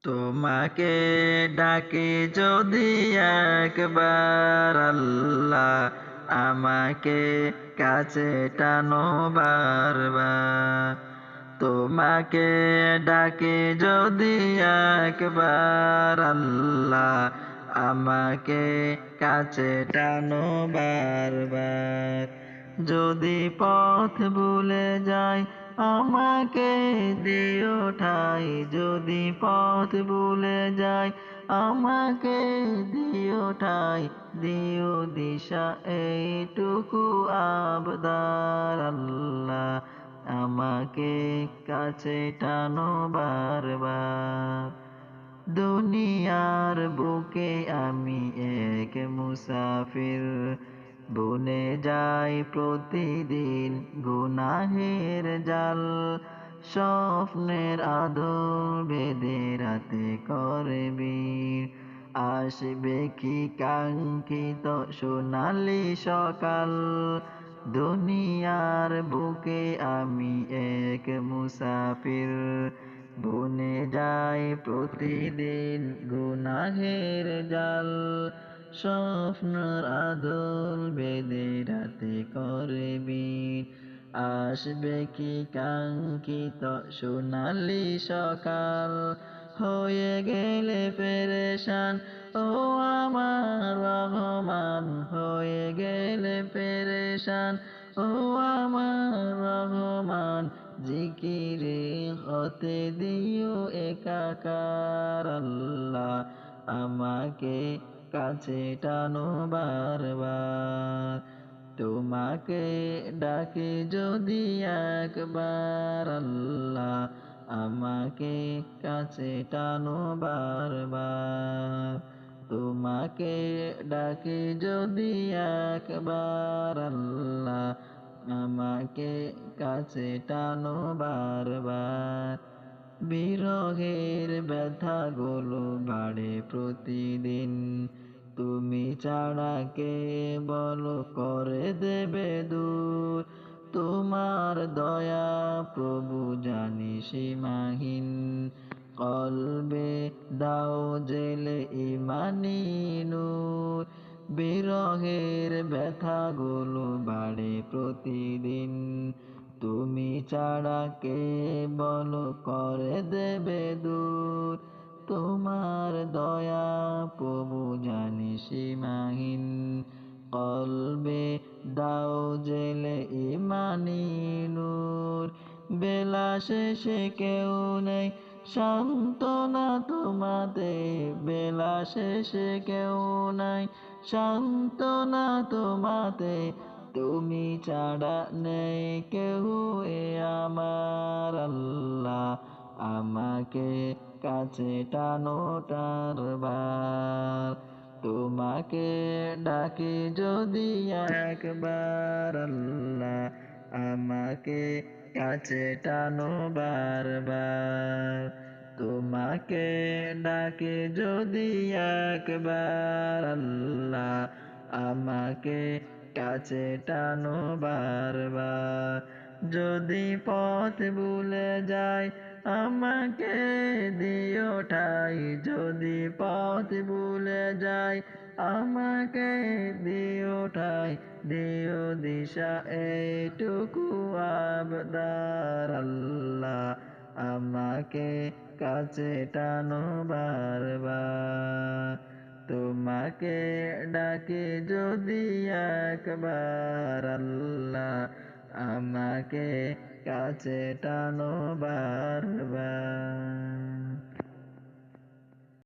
তোমাকে ডাকে যদি একবার আল্লাহ, আমাকে কাছে টানো বারবার। তোমাকে ডাকে যদি একবার আল্লাহ, আমাকে কাছে টানো বারবার। যদি পথ ভুলে যাই আমাকে দিও ঠাই, যদি পথ ভুলে যাই আমাকে দিও ঠাই, দিও দিশা এইটুকু আবদার আল্লাহ, আমাকে কাছে টানো বারবার। দুনিয়ার বুকে আমি এক মুসাফির, বনে যাই প্রতিদিন গুনাহের জাল। স্বপ্নের আদর বেঁধে রাতে করে বীর, আসবে কি কাঙ্ক্ষিত সোনালি সকাল। দুনিয়ার বুকে আমি এক মুসাফির, বনে যাই প্রতিদিন গুনাহের জাল। স্বপ্নের আদল বেঁধে রাতে করে বীর, আসবে কি কাঙ্ক্ষিত সোনালি সকাল। হয়ে গেলে পেরেশান ও আমার রহমান, হয়ে গেলে পেরেশান ও আমার রহমান। জিকিরে হতে দিও একাকার আল্লাহ, আমাকে কাছে টানো বারবার। তোমাকে ডাকে যদি একবার আল্লাহ, আমাকে কাছে টানো বারবার। তোমাকে ডাকে যদি একবার আল্লাহ, আমাকে কাছে টানো বারবার। বিরহের ব্যথাগুলো বাড়ে প্রতিদিন, তুমি ছাড়া কে বলো করে দেবে দূর। তোমার দয়া প্রভু জানি সীমাহীন, কলবে দাও জেলে ইমানি নূর। বিরহের ব্যথাগুলো বাড়ে প্রতিদিন, তুমি ছাড়া কে বলো করে দেবে দূর। তোমার দয়া প্রভু জানি সীমাহীন, কলবে দাও জেলে ইমানি নূর। বেলা শেষে কেউ নেই সান্ত্বনা তোমাতে, বেলা শেষে কেউ নাই সান্ত্বনা তোমাতে। তুমি ছাড়া নেই কেউ এ আমার আল্লাহ, আমাকে কাছে টানো টারবার। তোমাকে ডাকে যদি একবার আল্লাহ, আমাকে কাছে টানো বারবার। তোমাকে ডাকে যদি একবার আল্লাহ, আমাকে কাছে টানো বারবার। যদি পথ ভুলে যাই আমাকে দিও ঠাই, যদি পথ ভুলে যাই আমাকে দিও ঠাই, দিও দিশা এইটুকু আবদার আল্লাহ, আমাকে কাছে টানো বারবার। তোমাকে ডাকে যদি একবার আল্লাহ, আমাকে কাছে টানো বারবার।